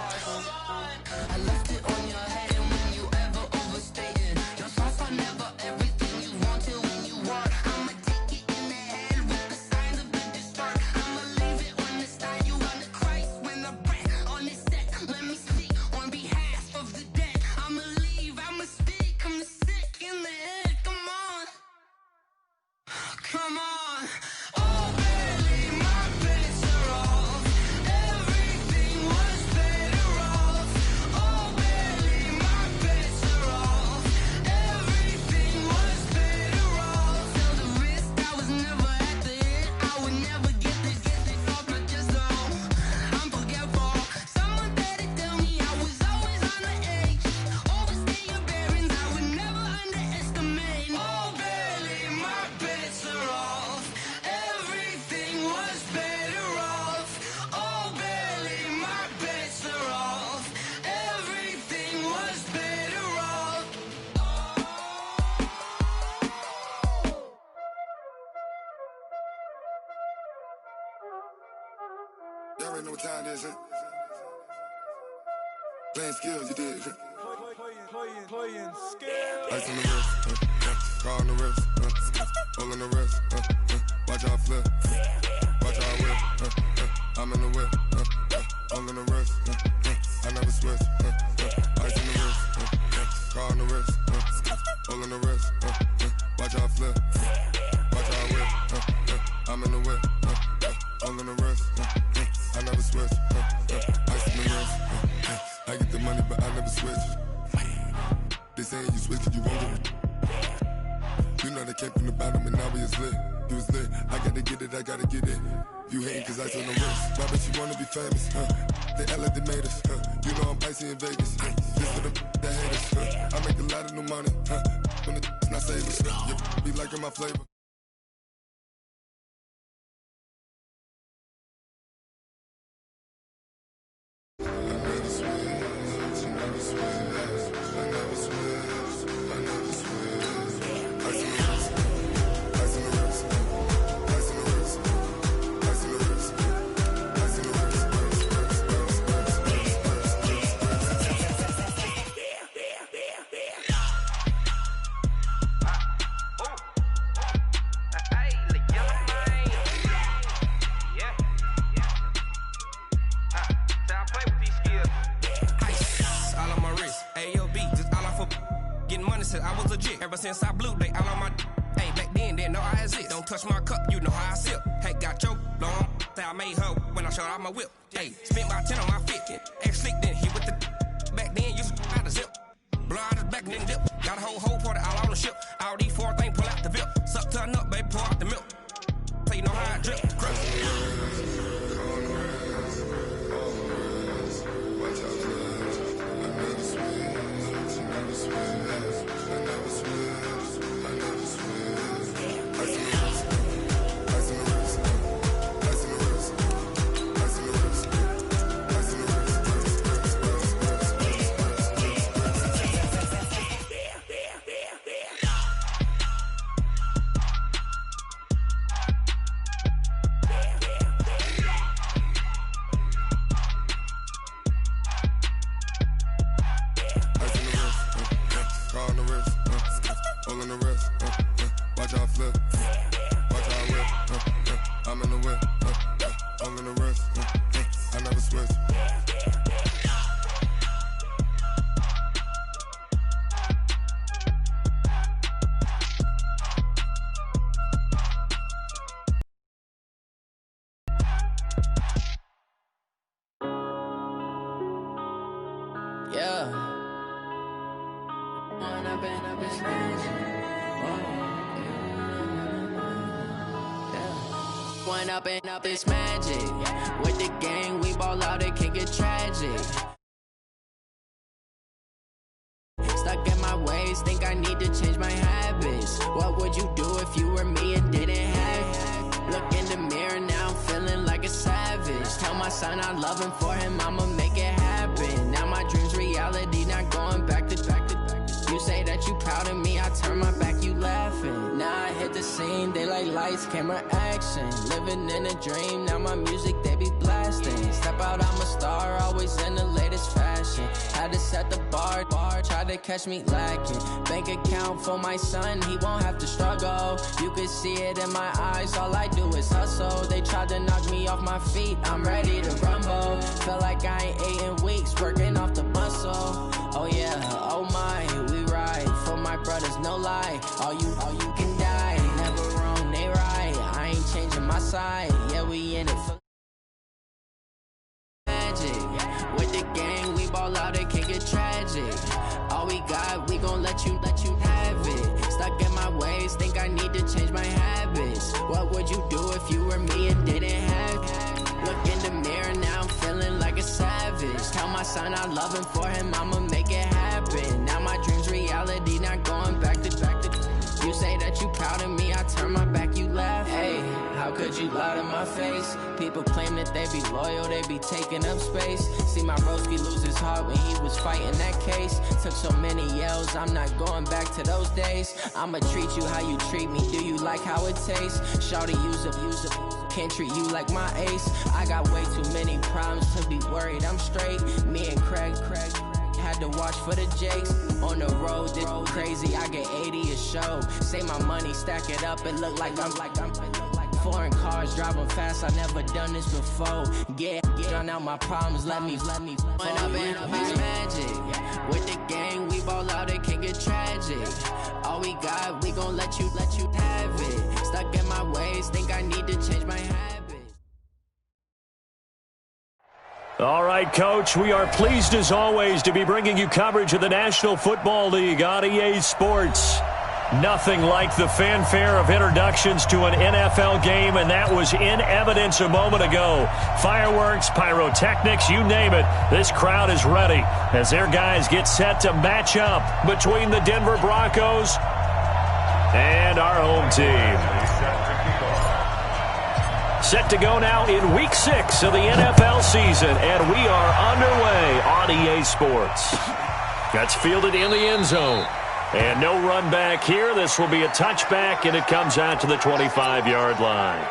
I left it on your head, and when you ever overstate it, your thoughts are never everything you wanted when you want. I'ma take it in the head with the signs of the distort. I'ma leave it on the side, you on the Christ when the breath on this set. Let me speak on behalf of the dead. I'ma leave, I'ma speak, I'm the sick in the head. Come on, come on. Oh baby, my bets are off. Everything was better off. Oh baby, my bets are off. Everything was better off. Tell the risk I was never at the hit. I would never get this off, but just I'm forgetful. Someone better tell me I was always on the edge. Overstay your bearings, I would never underestimate. Oh baby, my bets are off. Everything was better off. Oh baby, my bets are off. Everything was better off. Y'all already know what time it is, huh? Playing skills, you did. Playing skills. Ice on the wrist, car on the wrist, hole in the wrist, watch out flip, watch out whip, I'm in the whip, hole in the wrist, I never switch, ice on the wrist, car on the wrist, hole in the wrist, watch out flip, watch out whip, I'm in the whip, hole in the wrist, I never switch, ice on the wrist, I get the money but I never switch. They saying you switch it, you won't get it. You know they came from the bottom and now we is lit. You was lit, I gotta get it, I gotta get it. You hating cause ice on the wrist. Why bet you wanna be famous, They act like they made us, You know I'm icy in Vegas, Just for the that hate us, I make a lot of new money, When the not savers, You be liking my flavor. I was legit ever since I blew they all on my hey back then didn't know I exist. Don't touch my cup, you know how I sip. Hey, got your long say I made her when I showed out my whip. Hey, spent about 10 on my fit. Ex slick then he with the back then used to out the zip. Blow out his back and then dip. Got a whole party all on the ship. All these four things pull out the vip. Suck to a nut, baby, pour out the milk. So you know how I drip. Yeah. One up and up, it's magic. With the gang, we ball out, it can get tragic. Stuck in my ways, think I need to change my habits. What would you do if you were me and didn't have it? Look in the mirror, now I'm feeling like a savage. Tell my son I love him, for him I'ma make it happen. Now my dream's reality, not going back to back. You say that you proud of me, I turn my back, you laughing. Now I hit the scene, they like lights, camera, action. Living in a dream, now my music, they be blasting. Step out, I'm a star, always in the latest they catch me lacking. Bank account for my son, he won't have to struggle. You can see it in my eyes, all I do is hustle. They tried to knock me off my feet, I'm ready to rumble. Feel like I ain't ate in weeks, working off the muscle. Oh yeah, oh my, we ride for my brothers, no lie. All you can die, never wrong, they right. I ain't changing my side, yeah, we in it for magic. With the gang, we ball out, it can get tragic. All we got, we gon' let you have it. Stuck in my ways, think I need to change my habits. What would you do if you were me and didn't have it? Look in the mirror, now I'm feeling like a savage. Tell my son I love him, for him I'ma make it happen. Now my dream's reality, not going back to. You say that you proud of me, I turn my back, you laugh. Hey, how could you lie to my face? People claim that they be loyal, they be taking up space. See my broski lose his heart when he was fighting that case. Took so many yells, I'm not going back to those days. I'ma treat you how you treat me, do you like how it tastes? Shawty, use up, can't treat you like my ace. I got way too many problems to be worried, I'm straight. Me and Craig had to watch for the Jakes. On the road, this crazy, I get 80 a show. Say my money, stack it up, it look like I'm foreign cars, driving fast, I never done this before. Get drown out my problems, let me fun up and up is magic. With the gang, we ball out, it can get tragic. All we got, we gon' let you have it. Stuck in my ways, think I need to change my habits. All right, Coach, we are pleased as always to be bringing you coverage of the National Football League on EA Sports. Nothing like the fanfare of introductions to an NFL game, and that was in evidence a moment ago. Fireworks, pyrotechnics, you name it. This crowd is ready as their guys get set to match up between the Denver Broncos and our home team. Set to go now in Week 6 of the NFL season, and we are underway on EA Sports. That's fielded in the end zone. And no run back here. This will be a touchback, and it comes out to the 25-yard line.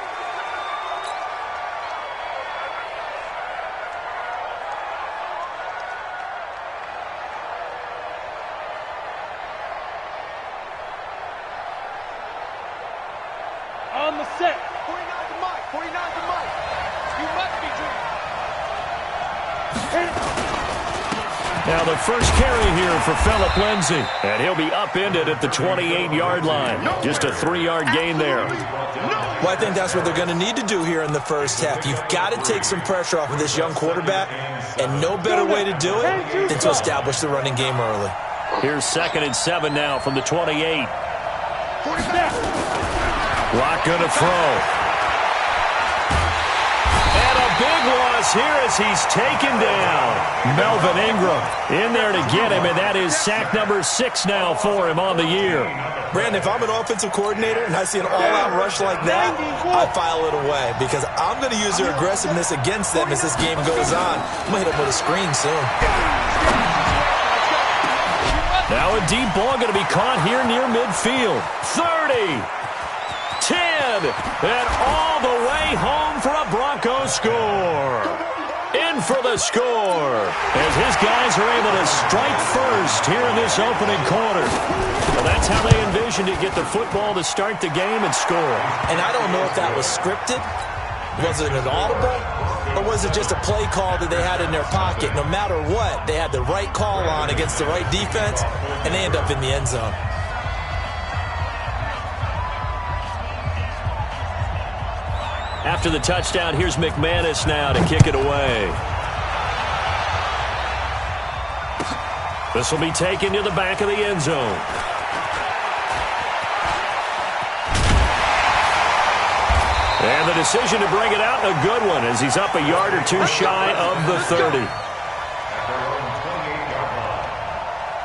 On the set. 49 to Mike. 49 to Mike. You must be dreaming. Now the first carry here for Phillip Lindsay, and he'll be upended at the 28-yard line. Just a 3-yard gain there. Well, I think that's what they're going to need to do here in the first half. You've got to take some pressure off of this young quarterback, and no better way to do it than to establish the running game early. Here's 2nd and 7 now from the 28. Rock going to throw. Big loss here as he's taken down. Melvin Ingram in there to get him, and that is sack number 6 now for him on the year. Brandon, if I'm an offensive coordinator and I see an all-out rush like that, I file it away because I'm going to use their aggressiveness against them as this game goes on. I'm going to hit them with a screen soon. Now a deep ball going to be caught here near midfield. 30. 10, and all the way home for a Broncos score. In for the score as his guys are able to strike first here in this opening quarter. Well, that's how they envisioned it, get the football to start the game and score. And I don't know if that was scripted. Was it an audible? Or was it just a play call that they had in their pocket? No matter what, they had the right call on against the right defense, and they end up in the end zone. After the touchdown, here's McManus now to kick it away. This will be taken to the back of the end zone. And the decision to bring it out, a good one, as he's up a yard or two shy of the 30.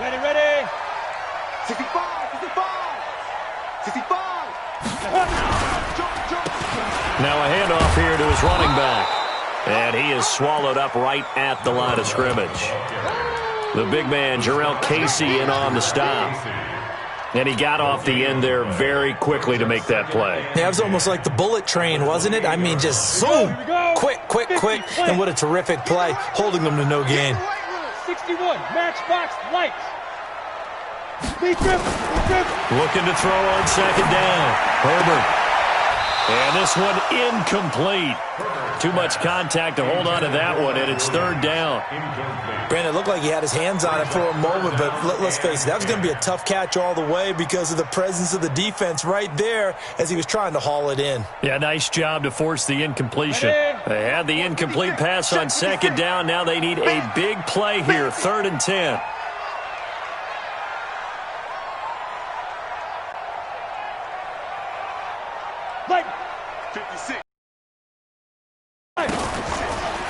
Ready. 65. 65. Now a handoff here to his running back. And he is swallowed up right at the line of scrimmage. The big man, Jarrell Casey, in on the stop. And he got off the end there very quickly to make that play. Yeah, it was almost like the bullet train, wasn't it? I mean, just zoom. Quick. And what a terrific play, holding them to no gain. 61, matchbox lights. Looking to throw on second down. Herbert. And this one incomplete. Too much contact to hold on to that one, and it's third down. Brandon, it looked like he had his hands on it for a moment, but let's face it, that was going to be a tough catch all the way because of the presence of the defense right there as he was trying to haul it in. Yeah, nice job to force the incompletion. They had the incomplete pass on second down. Now they need a big play here, 3rd and 10.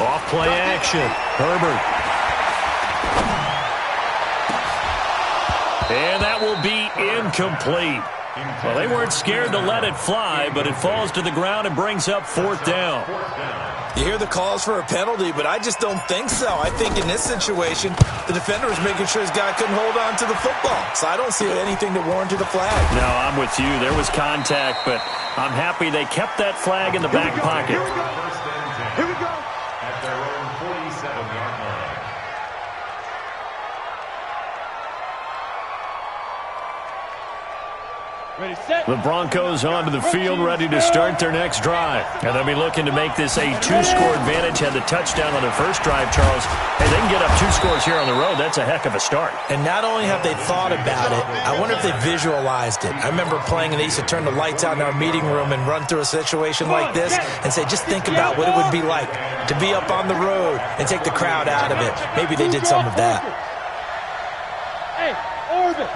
Off play action. Herbert. And that will be incomplete. Well, they weren't scared to let it fly, but it falls to the ground and brings up 4th down. You hear the calls for a penalty, but I just don't think so. I think in this situation, the defender was making sure his guy couldn't hold on to the football. So I don't see anything to warrant a flag. No, I'm with you. There was contact, but I'm happy they kept that flag in the back pocket. Here we go. At their own 47-yard line. Ready, set. The Broncos onto the field, ready to start their next drive. And they'll be looking to make this a 2-score advantage. Had the touchdown on their first drive, Charles. Hey, they can get up 2 scores here on the road. That's a heck of a start. And not only have they thought about it, I wonder if they visualized it. I remember playing and they used to turn the lights out in our meeting room and run through a situation like this and say, just think about what it would be like to be up on the road and take the crowd out of it. Maybe they did some of that. Hey, orbit.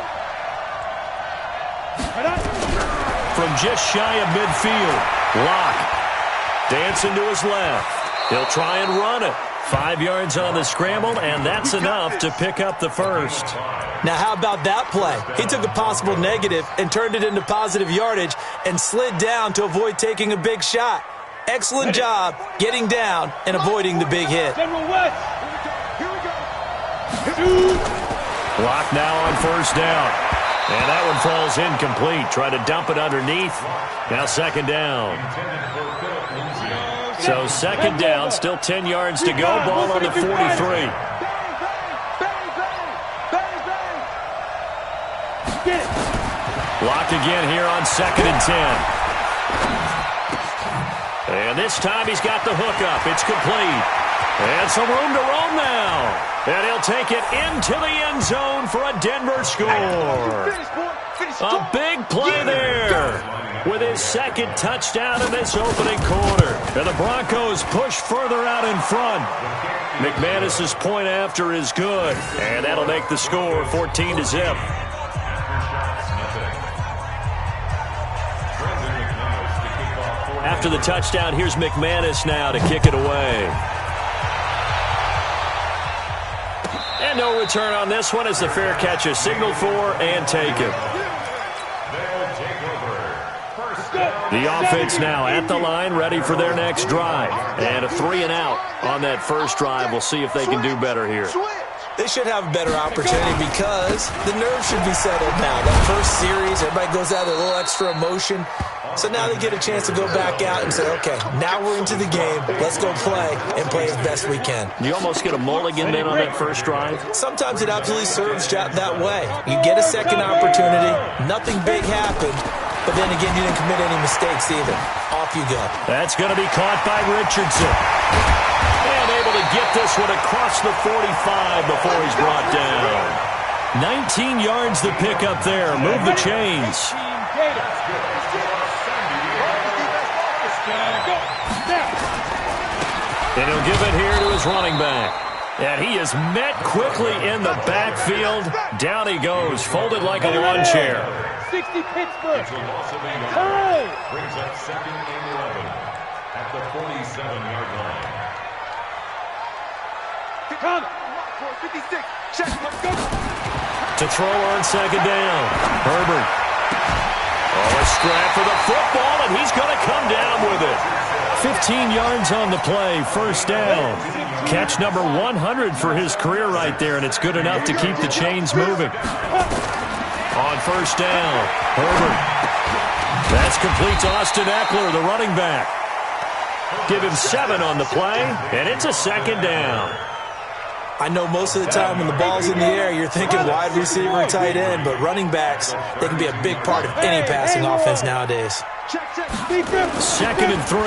From just shy of midfield, Locke dancing to his left. He'll try and run it. 5 yards on the scramble, and that's enough to pick up the first. Now, how about that play? He took a possible negative and turned it into positive yardage and slid down to avoid taking a big shot. Excellent job getting down and avoiding the big hit. General West. Here we go. Locke now on 1st down. And that one falls incomplete. Try to dump it underneath. Now 2nd down. So 2nd down, still 10 yards to go. Ball on the 43. Locke again here on 2nd and 10. And this time he's got the hook up. It's complete. And some room to roam now. And he'll take it into the end zone for a Denver score. A big play there with his 2nd touchdown in this opening quarter. And the Broncos push further out in front. McManus's point after is good. And that'll make the score 14-0. After the touchdown, here's McManus now to kick it away. And no return on this one as the fair catch is signaled for and taken. The offense now at the line, ready for their next drive. And a 3-and-out on that first drive. We'll see if they can do better here. They should have a better opportunity because the nerves should be settled now. That first series, everybody goes out with a little extra emotion. So now they get a chance to go back out and say, okay, now we're into the game. Let's go play and play as best we can. You almost get a mulligan then on that first drive? Sometimes it absolutely serves that way. You get a second opportunity. Nothing big happened. But then again, you didn't commit any mistakes either. Off you go. That's going to be caught by Richardson. And able to get this one across the 45 before he's brought down. 19 yards the pick up there. Move the chains. And he'll give it here to his running back. And he is met quickly in the backfield. Down he goes, folded like a lawn chair. 60 Pittsburgh. Hey! Brings up 2nd and 11 at the 47-yard line. Come. 56. Check. Let's go. To throw on 2nd down. Herbert. Oh, a scrap for the football, and he's going to come down with it. 15 yards on the play, 1st down. Catch number 100 for his career right there, and it's good enough to keep the chains moving. On 1st down, Herbert. That's complete to Austin Eckler, the running back. Give him 7 on the play, and it's a 2nd down. I know most of the time when the ball's in the air, you're thinking wide receiver, tight end, but running backs, they can be a big part of any passing offense nowadays. Second and 3.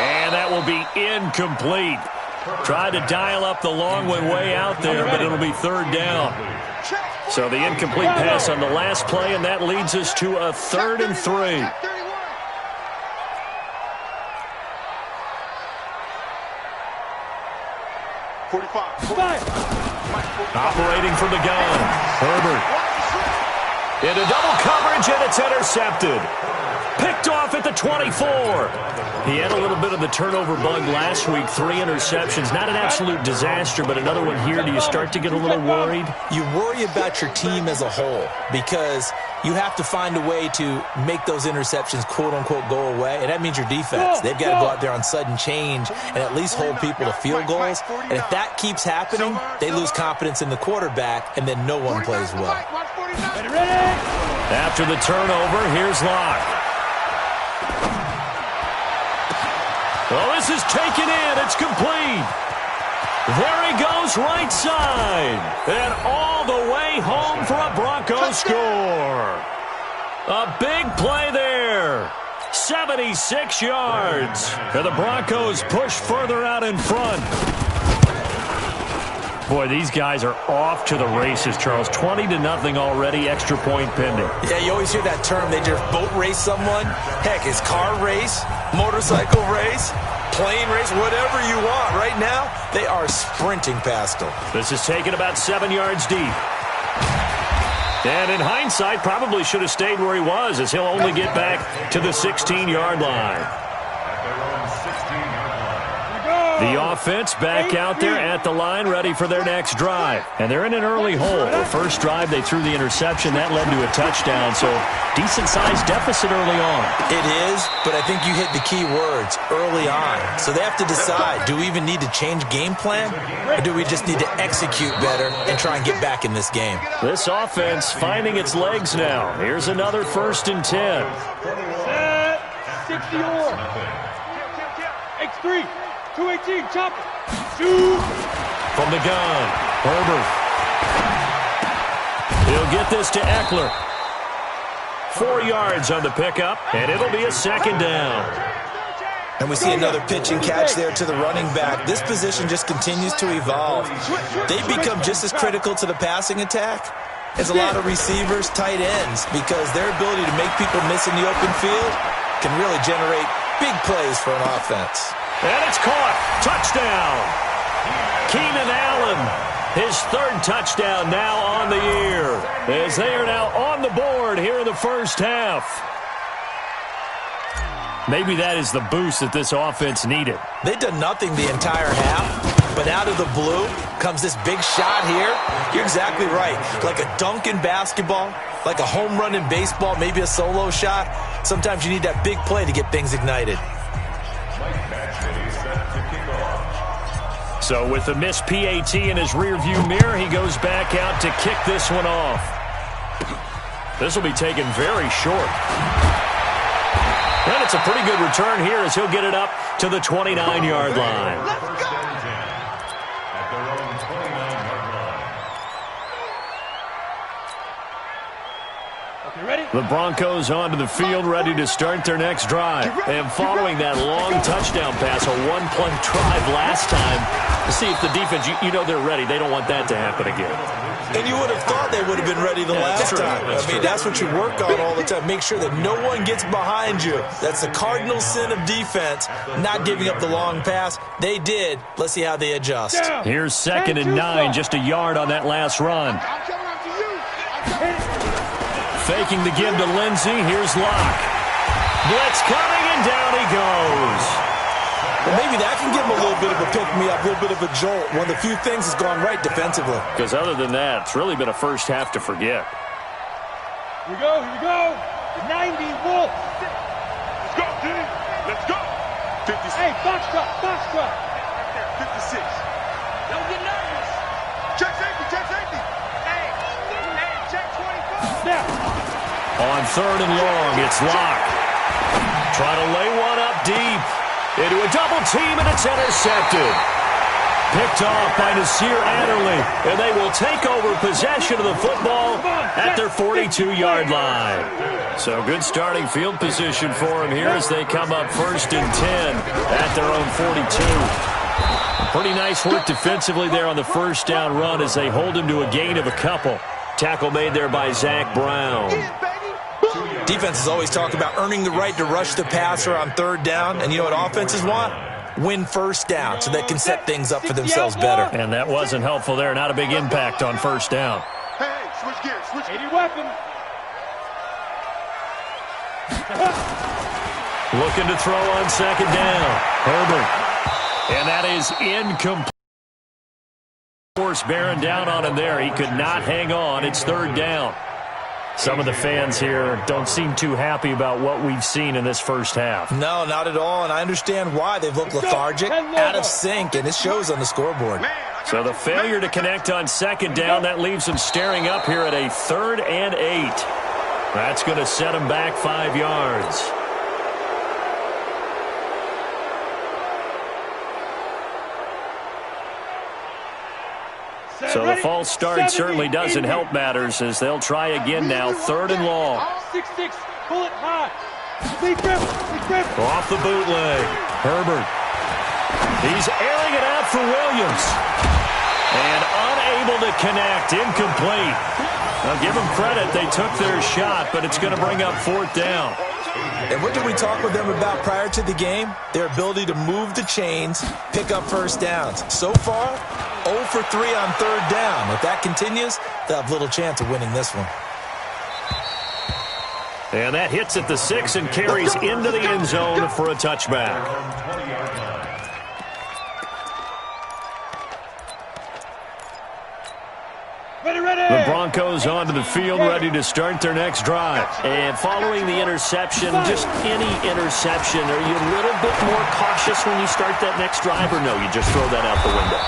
And that will be incomplete. Tried to dial up the long one way out there, but it'll be third down. So the incomplete pass on the last play, and that leads us to a 3rd and 3. Operating from the gun, Herbert. Into double coverage, and it's intercepted. Picked off at the 24. He had a little bit of the turnover bug last week, 3 interceptions. Not an absolute disaster, but another one here. Do you start to get a little worried? You worry about your team as a whole because you have to find a way to make those interceptions, quote-unquote, go away, and that means your defense. They've got to go out there on sudden change and at least hold people to field goals. And if that keeps happening, they lose confidence in the quarterback, and then no one plays well. After the turnover, here's Locke. Well, this is taken in. It's complete. There he goes, right side. And all the way home for a Broncos score. A big play there. 76 yards. And the Broncos push further out in front. Boy, these guys are off to the races, Charles. 20-0 already, extra point pending. Yeah, you always hear that term. They just boat race someone. Heck, it's car race, motorcycle race, plane race, whatever you want. Right now, they are sprinting past them. This is taken about 7 yards deep. And in hindsight, probably should have stayed where he was, as he'll only get back to the 16-yard line. The offense back out there at the line, ready for their next drive. And they're in an early hole. The first drive, they threw the interception. That led to a touchdown, so decent-sized deficit early on. It is, but I think you hit the key words, early on. So they have to decide, do we even need to change game plan, or do we just need to execute better and try and get back in this game? This offense finding its legs now. Here's another 1st and 10. 64. X3. 218, chop. Shoot. From the gun, Herbert. He'll get this to Eckler. 4 yards on the pickup, and it'll be a 2nd down. And we see another pitch and catch there to the running back. This position just continues to evolve. They become just as critical to the passing attack as a lot of receivers, tight ends, because their ability to make people miss in the open field can really generate big plays for an offense. And it's caught. Touchdown. Keenan Allen, his 3rd touchdown now on the year, as they are now on the board here in the first half. Maybe that is the boost that this offense needed. They've done nothing the entire half, but out of the blue comes this big shot here. You're exactly right. Like a dunk in basketball, like a home run in baseball, maybe a solo shot. Sometimes you need that big play to get things ignited. So with the missed PAT in his rearview mirror, he goes back out to kick this one off. This will be taken very short. And it's a pretty good return here as he'll get it up to the 29-yard line. The Broncos onto the field, ready to start their next drive. And following that long touchdown pass, a one-play drive last time, to see if the defense, you know they're ready. They don't want that to happen again. And you would have thought they would have been ready the last time. I mean, that's what you work on all the time. Make sure that no one gets behind you. That's the cardinal sin of defense, not giving up the long pass. They did. Let's see how they adjust. Here's 2nd and 9, just a yard on that last run. Faking the give to Lindsey. Here's Locke. Blitz coming, and down he goes. Well, maybe that can give him a little bit of a pick-me-up, a little bit of a jolt. One of the few things that's gone right defensively. Because other than that, it's really been a first half to forget. Here we go, here we go. 90 Wolf. Let's go, G. Let's go. 56. Hey, box truck, box truck. 56. Don't get nervous. Check safety, check safety. Hey, check 24. Now. On 3rd and long, it's Locke. Try to lay one up deep. Into a double team, and it's intercepted. Picked off by Nasir Adderley, and they will take over possession of the football at their 42-yard line. So good starting field position for them here as they come up 1st and 10 at their own 42. Pretty nice work defensively there on the first down run as they hold him to a gain of a couple. Tackle made there by Zach Brown. Defenses always talk about earning the right to rush the passer on 3rd down, and you know what offenses want? Win 1st down so they can set things up for themselves better. And that wasn't helpful there. Not a big impact on 1st down. Hey, switch gears, switch. 80 weapon. Looking to throw on 2nd down. Herbert. And that is incomplete. Force bearing down on him there. He could not hang on. It's 3rd down. Some of the fans here don't seem too happy about what we've seen in this first half. No, not at all, and I understand why. They've looked lethargic, out of sync, and it shows on the scoreboard. So the failure to connect on 2nd down, that leaves them staring up here at a 3rd and 8. That's going to set them back 5 yards. So the false start certainly doesn't help matters as they'll try again now. 3rd and long. 6-6, pull it high. Off the bootleg. Herbert. He's airing it out for Williams. And unable to connect. Incomplete. Now give them credit. They took their shot, but it's going to bring up 4th down. And what did we talk with them about prior to the game? Their ability to move the chains, pick up 1st downs. So far, 0 for 3 on 3rd down. If that continues, they'll have little chance of winning this one. And that hits at the 6 and carries into the end zone for a touchback. The Broncos onto the field, ready to start their next drive. And following the interception, just any interception, are you a little bit more cautious when you start that next drive, or no, you just throw that out the window?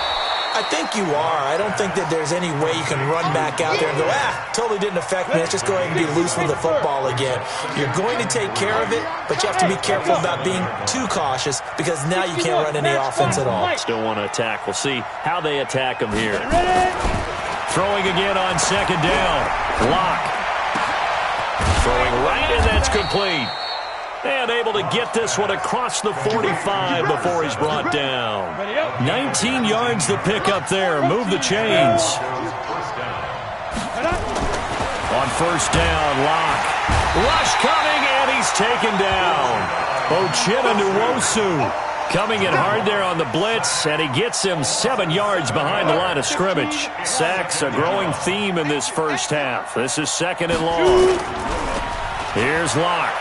I think you are. I don't think that there's any way you can run back out there and go, totally didn't affect me. Let's just go ahead and be loose with the football again. You're going to take care of it, but you have to be careful about being too cautious because now you can't run any offense at all. Still want to attack. We'll see how they attack them here. Throwing again on 2nd down. Lock. Throwing right, and that's complete. And able to get this one across the 45 before he's brought down. 19 yards to pick up there. Move the chains. On 1st down, Lock. Rush coming, and he's taken down. Ochena Nwosu coming in hard there on the blitz, and he gets him 7 yards behind the line of scrimmage. Sacks, a growing theme in this first half. This is 2nd and long. Here's Lock.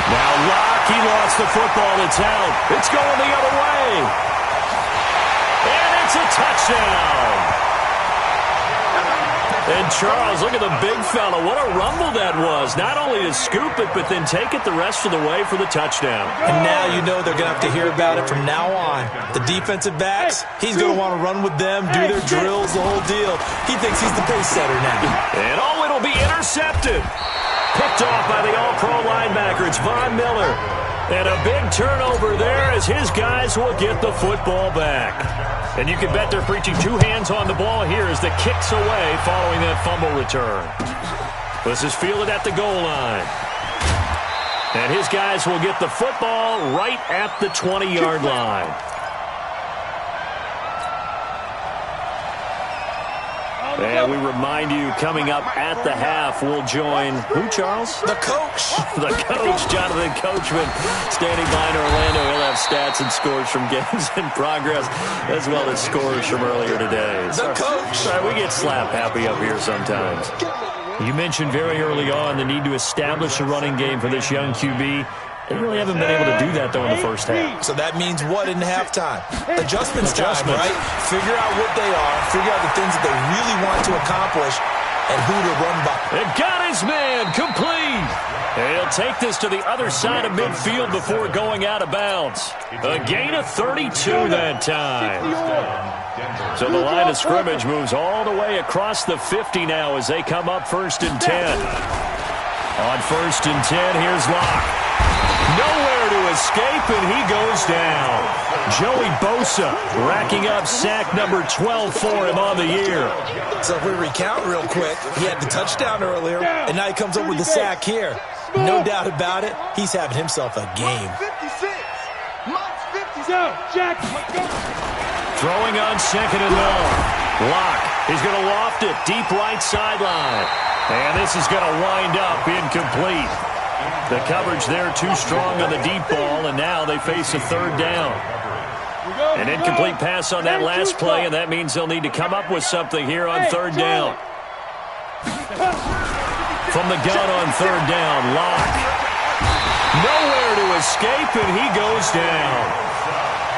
Now Lock, he lost the football. It's out. It's going the other way. And it's a touchdown. And Charles, look at the big fella. What a rumble that was. Not only to scoop it, but then take it the rest of the way for the touchdown. And now you know they're going to have to hear about it from now on. The defensive backs, he's going to want to run with them, do their drills, the whole deal. He thinks he's the pace setter now. And it'll be intercepted. Picked off by the all-pro linebacker. It's Von Miller. And a big turnover there as his guys will get the football back. And you can bet they're preaching 2 hands on the ball here as the kick's away following that fumble return. This is fielded at the goal line. And his guys will get the football right at the 20-yard line. And we remind you, coming up at the half, we'll join who, Charles? The coach. The coach, Jonathan Coachman, standing by in Orlando. He'll have stats and scores from games in progress, as well as scores from earlier today. The coach. Sorry, we get slap happy up here sometimes. You mentioned very early on the need to establish a running game for this young QB. They really haven't been able to do that, though, in the first half. So that means what in halftime? Adjustments time, right? Figure out what they are, figure out the things that they really want to accomplish, and who to run by. And got his man complete. He'll take this to the other side of midfield before going out of bounds. A gain of 32 that time. So the line of scrimmage moves all the way across the 50 now as they come up 1st and 10. On 1st and 10, here's Locke. Nowhere to escape, and he goes down. Joey Bosa racking up sack number 12 for him on the year. So if we recount real quick, he had the touchdown earlier, and now he comes up with the sack here. No doubt about it, he's having himself a game. Throwing on second and long. Locke, he's going to loft it deep right sideline. And this is going to wind up incomplete. The coverage there too strong on the deep ball, and now they face a third down. An incomplete pass on that last play, and that means they'll need to come up with something here on third down. From the gun on third down, Locke. Nowhere to escape, and he goes down.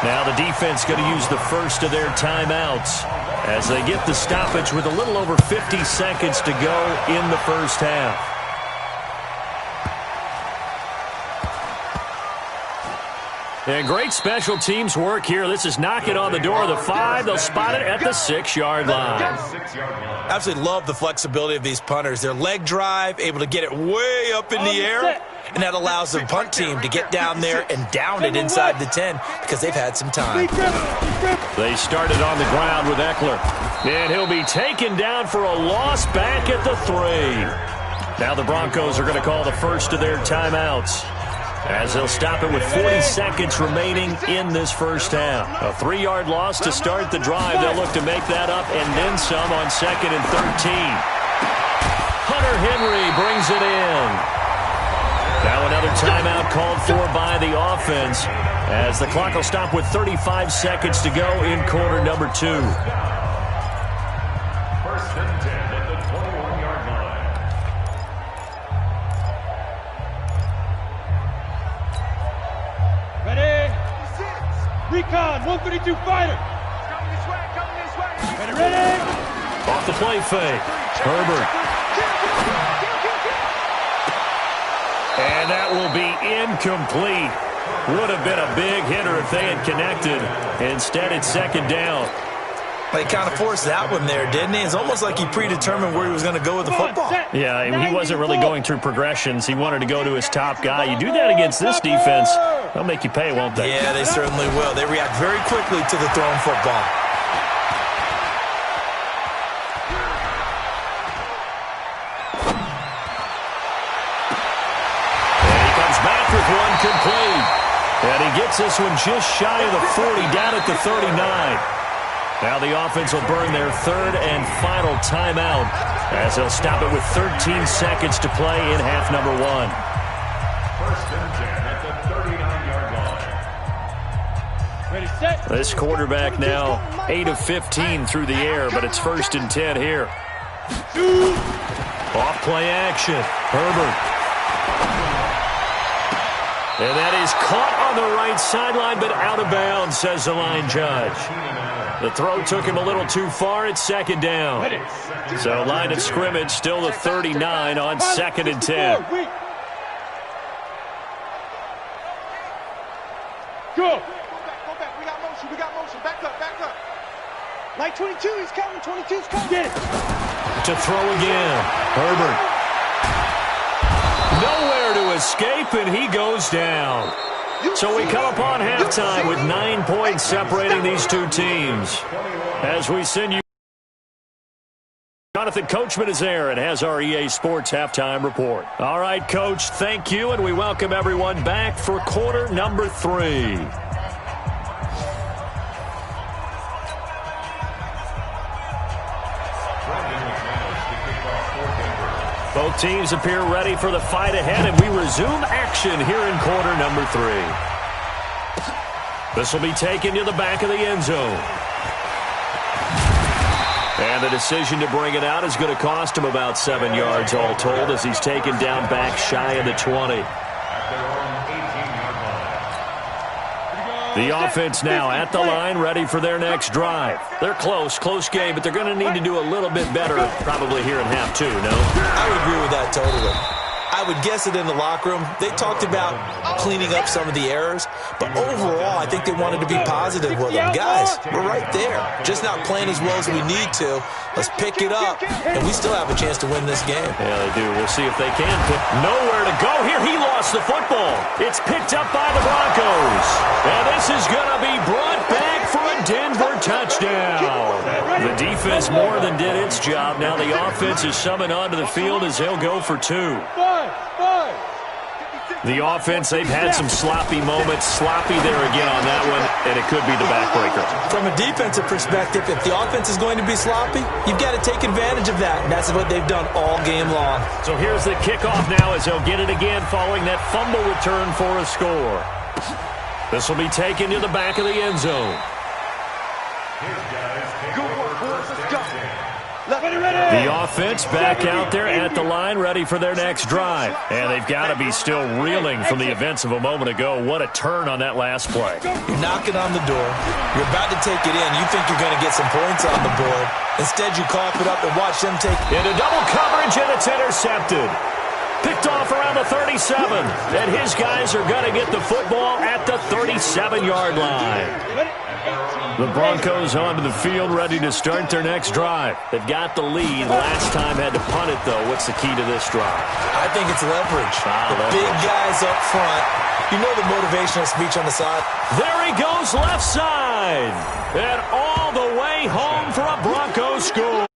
Now the defense going to use the first of their timeouts as they get the stoppage with a little over 50 seconds to go in the first half. And great special teams work here. This is knocking on the door of the 5. They'll spot it at the 6-yard line. Absolutely love the flexibility of these punters. Their leg drive, able to get it way up in the air, and that allows the punt team to get down there and down it inside the 10 because they've had some time. They started on the ground with Eckler, and he'll be taken down for a loss back at the 3. Now the Broncos are going to call the first of their timeouts, as they'll stop it with 40 seconds remaining in this first half. A 3-yard loss to start the drive. They'll look to make that up and then some on second and 13. Hunter Henry brings it in. Now another timeout called for by the offense, as the clock will stop with 35 seconds to go in quarter number 2. First and 10 at the 21-yard line. Ready? Recon, 132 fighter. Coming this way, coming this way. Ready? Off the play fake. Herbert. And that will be incomplete. Would have been a big hitter if they had connected. Instead, it's second down. He kind of forced that one there, didn't he? It's almost like he predetermined where he was going to go with the football. Yeah, I mean, he wasn't really going through progressions. He wanted to go to his top guy. You do that against this defense, they'll make you pay, won't they? Yeah, they certainly will. They react very quickly to the thrown football. With one complete. And he gets this one just shy of the 40, down at the 39. Now the offense will burn their third and final timeout, as they'll stop it with 13 seconds to play in half number 1. First and 10 at the 39-yard line. Ready, set. This quarterback now 8 of 15 through the air, but it's first and 10 here. Off play action. Herbert. And that is caught on the right sideline, but out of bounds, says the line judge. The throw took him a little too far. It's second down. So line of scrimmage still the 39 on second and 10. Go. Go back. We got motion. Back up. Line 22, he's coming. 22's coming. Get it. To throw again. Herbert. Nowhere to escape, and he goes down. So we come upon halftime with 9 points separating these two teams. As we send you, Jonathan Coachman is there and has our EA Sports halftime report. All right, Coach, thank you, and we welcome everyone back for quarter number 3. Both teams appear ready for the fight ahead, and we resume action here in quarter number 3. This will be taken to the back of the end zone. And the decision to bring it out is going to cost him about 7 yards all told, as he's taken down back shy of the 20. The offense now at the line, ready for their next drive. They're close game, but they're going to need to do a little bit better probably here in half 2, no? I would agree with that totally. I would guess that in the locker room, they talked about cleaning up some of the errors, but overall, I think they wanted to be positive with them. Guys, we're right there, just not playing as well as we need to. Let's pick it up, and we still have a chance to win this game. Yeah, they do. We'll see if they can pick. Nowhere to go here. He lost the football. It's picked up by the Broncos. And this is going to be brought back for a Denver touchdown. The defense more than did its job. Now the offense is summoned onto the field as they'll go for 2. The offense, they've had some sloppy moments. Sloppy there again on that one, and it could be the backbreaker. From a defensive perspective, if the offense is going to be sloppy, you've got to take advantage of that, and that's what they've done all game long. So here's the kickoff now as they'll get it again following that fumble return for a score. This will be taken to the back of the end zone. The offense back out there at the line, ready for their next drive. And they've got to be still reeling from the events of a moment ago. What a turn on that last play. You're knocking on the door. You're about to take it in. You think you're going to get some points on the board. Instead, you cough it up and watch them take it. Into double coverage, and it's intercepted. Picked off around the 37. And his guys are going to get the football at the 37-yard line. The Broncos onto the field, ready to start their next drive. They've got the lead. Last time had to punt it, though. What's the key to this drive? I think it's leverage. The big guys up front. You know the motivational speech on the side. There he goes, left side. And all the way home for a Broncos score.